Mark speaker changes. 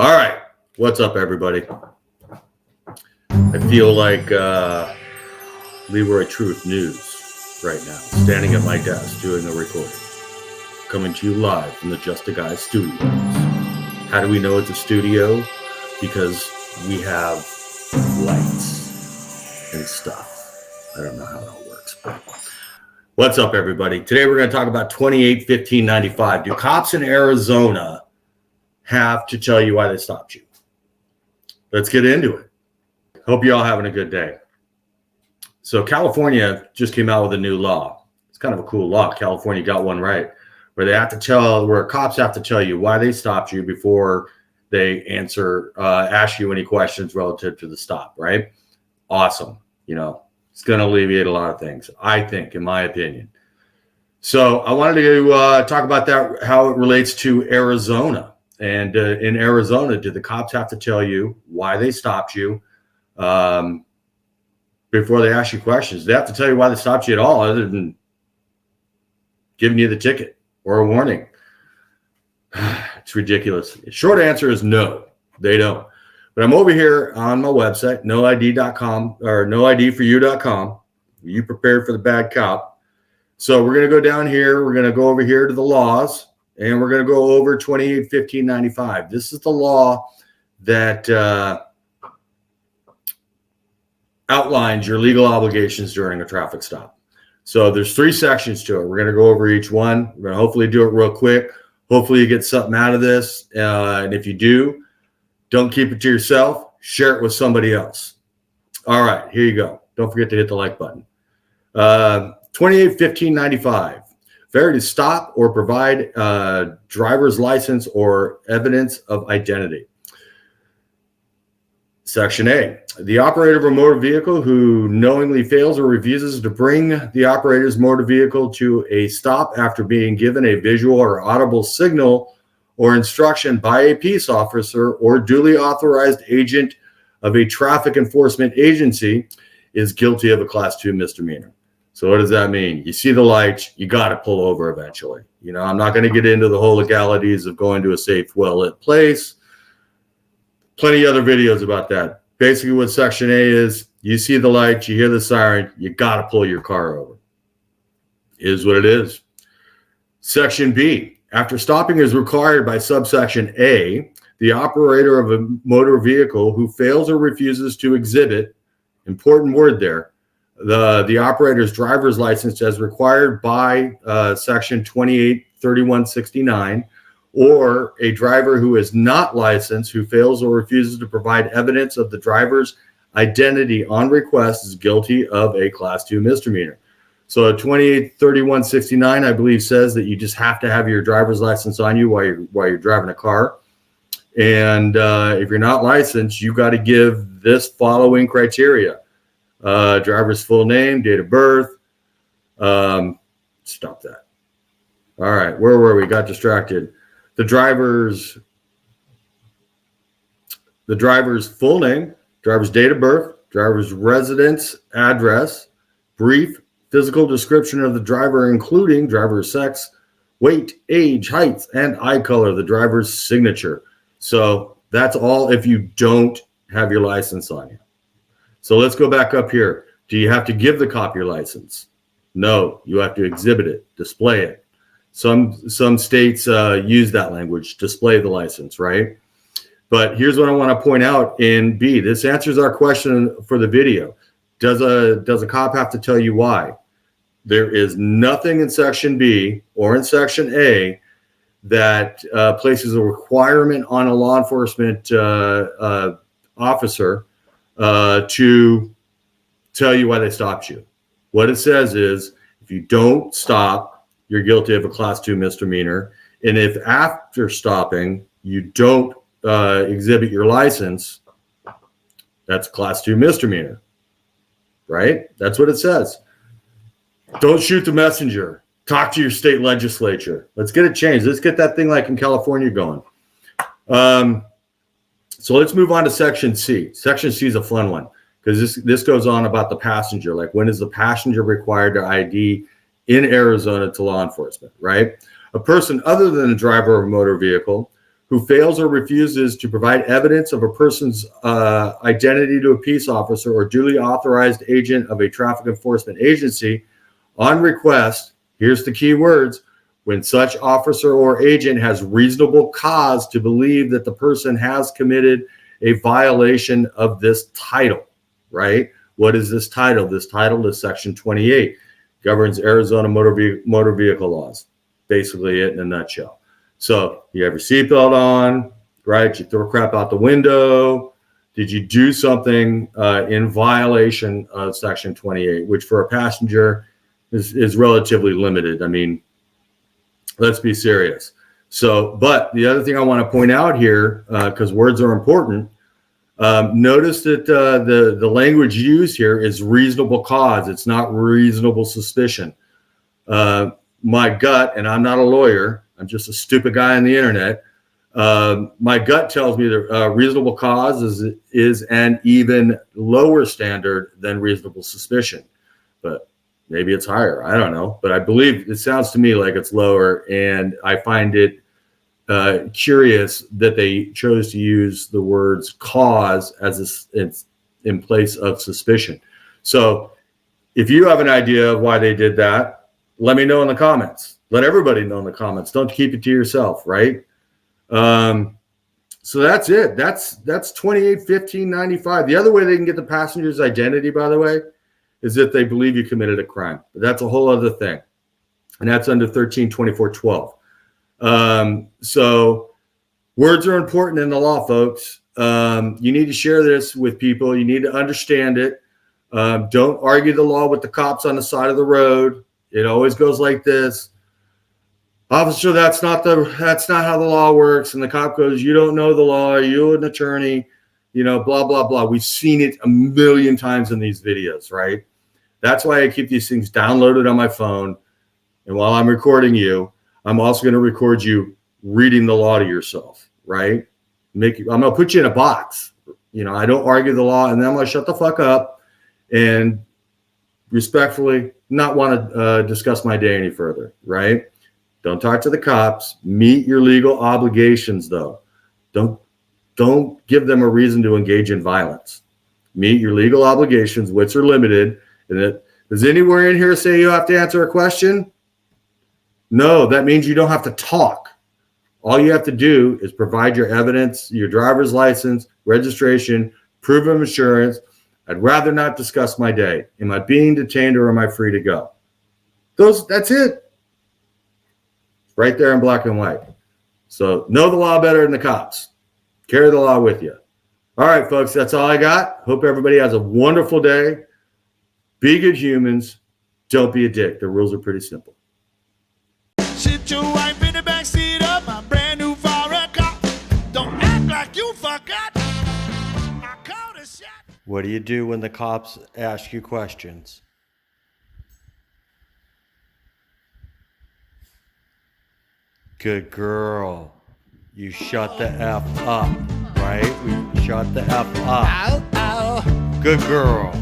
Speaker 1: All right. What's up, everybody? I feel like Leroy Truth News right now, standing at my desk doing a recording, coming to you live from the Just a Guy studios. How do we know it's a studio? Because we have lights and stuff. I don't know how that works, but what's up, everybody? Today we're going to talk about 28-15-95. Do cops in Arizona have to tell you why they stopped you? Let's get into it. Hope you all having a good day. So California just came out with a new law. It's kind of a cool law. California got one right, where cops have to tell you why they stopped you before they ask you any questions relative to the stop, right? Awesome. You know, it's going to alleviate a lot of things, I think, in my opinion. So I wanted to talk about that, how it relates to Arizona. And in Arizona, did the cops have to tell you why they stopped you before they ask you questions? They have to tell you why they stopped you at all, other than giving you the ticket or a warning. It's ridiculous. Short answer is no, they don't. But I'm over here on my website, noid.com or noidforyou.com. You prepared for the bad cop. So we're going to go down here. We're going to go over here to the laws. And we're going to go over 28-15-95. This is the law that outlines your legal obligations during a traffic stop. So there's 3 sections to it. We're going to go over each one. We're going to hopefully do it real quick. Hopefully you get something out of this. And if you do, don't keep it to yourself. Share it with somebody else. All right, here you go. Don't forget to hit the like button. 28-15-95. Failure to stop or provide driver's license or evidence of identity. Section A, the operator of a motor vehicle who knowingly fails or refuses to bring the operator's motor vehicle to a stop after being given a visual or audible signal or instruction by a peace officer or duly authorized agent of a traffic enforcement agency is guilty of a Class 2 misdemeanor. So what does that mean? You see the lights, you got to pull over eventually. You know, I'm not going to get into the whole legalities of going to a safe, well-lit place. Plenty of other videos about that. Basically what Section A is, you see the lights, you hear the siren, you got to pull your car over. It is what it is. Section B, after stopping is required by subsection A, the operator of a motor vehicle who fails or refuses to exhibit, important word there, the operator's driver's license as required by section 28-3169, or a driver who is not licensed who fails or refuses to provide evidence of the driver's identity on request is guilty of a Class 2 misdemeanor. So 28-3169, I believe, says that you just have to have your driver's license on you while you're driving a car. And if you're not licensed, you got to give this following criteria. Driver's full name, date of birth. Stop that. All right, where were we? Got distracted. The driver's full name, driver's date of birth, driver's residence address, brief physical description of the driver, including driver's sex, weight, age, height, and eye color, the driver's signature. So that's all if you don't have your license on you. So let's go back up here. Do you have to give the cop your license? No, you have to exhibit it, display it. Some states use that language, display the license, right? But here's what I want to point out in B. This answers our question for the video. Does a cop have to tell you why? There is nothing in Section B or in Section A that places a requirement on a law enforcement officer to tell you why they stopped you. What it says is, if you don't stop, you're guilty of a Class 2 misdemeanor. And if after stopping, you don't exhibit your license, that's Class 2 misdemeanor, right? That's what it says. Don't shoot the messenger. Talk to your state legislature. Let's get it changed. Let's get that thing like in California going. So let's move on to Section C. Section C is a fun one because this goes on about the passenger. Like, when is the passenger required to ID in Arizona to law enforcement, right? A person other than a driver of a motor vehicle who fails or refuses to provide evidence of a person's identity to a peace officer or duly authorized agent of a traffic enforcement agency on request, here's the key words, when such officer or agent has reasonable cause to believe that the person has committed a violation of this title, right? What is this title? This title is Section 28, governs Arizona motor vehicle laws. Basically it in a nutshell. So you have your seatbelt on, right? You throw crap out the window. Did you do something in violation of Section 28, which for a passenger is relatively limited. I mean, let's be serious. So, but the other thing I want to point out here, because words are important, notice that the language used here is reasonable cause. It's not reasonable suspicion. My gut, and I'm not a lawyer, I'm just a stupid guy on the internet. My gut tells me that reasonable cause is an even lower standard than reasonable suspicion, but maybe it's higher. I don't know, but I believe it sounds to me like it's lower, and I find it curious that they chose to use the words cause as in place of suspicion. So if you have an idea of why they did that, let me know in the comments. Let everybody know in the comments. Don't keep it to yourself, right? So that's it. That's 28-15-95. The other way they can get the passenger's identity, by the way, is if they believe you committed a crime. But that's a whole other thing. And that's under 13-24-12. So words are important in the law, folks. You need to share this with people. You need to understand it. Don't argue the law with the cops on the side of the road. It always goes like this. Officer, that's not how the law works. And the cop goes, you don't know the law. Are you an attorney? You know, blah, blah, blah. We've seen it a million times in these videos, right? That's why I keep these things downloaded on my phone. And while I'm recording you, I'm also going to record you reading the law to yourself, right? I'm going to put you in a box. You know, I don't argue the law, and then I'm going to shut the fuck up and respectfully not want to discuss my day any further, right? Don't talk to the cops. Meet your legal obligations, though. Don't give them a reason to engage in violence. Meet your legal obligations, which are limited. And does anywhere in here say you have to answer a question? No, that means you don't have to talk. All you have to do is provide your evidence, your driver's license, registration, proof of insurance. I'd rather not discuss my day. Am I being detained or am I free to go? That's it. Right there in black and white. So know the law better than the cops. Carry the law with you. All right, folks, that's all I got. Hope everybody has a wonderful day. Be good humans. Don't be a dick. The rules are pretty simple.
Speaker 2: Sit your wife in the backseat of my brand new foreign car. Don't act like you forgot. I called a shot.
Speaker 1: What do you do when the cops ask you questions? Good girl. You shut the F up, right? We shut the F up.
Speaker 2: Ow, ow.
Speaker 1: Good girl.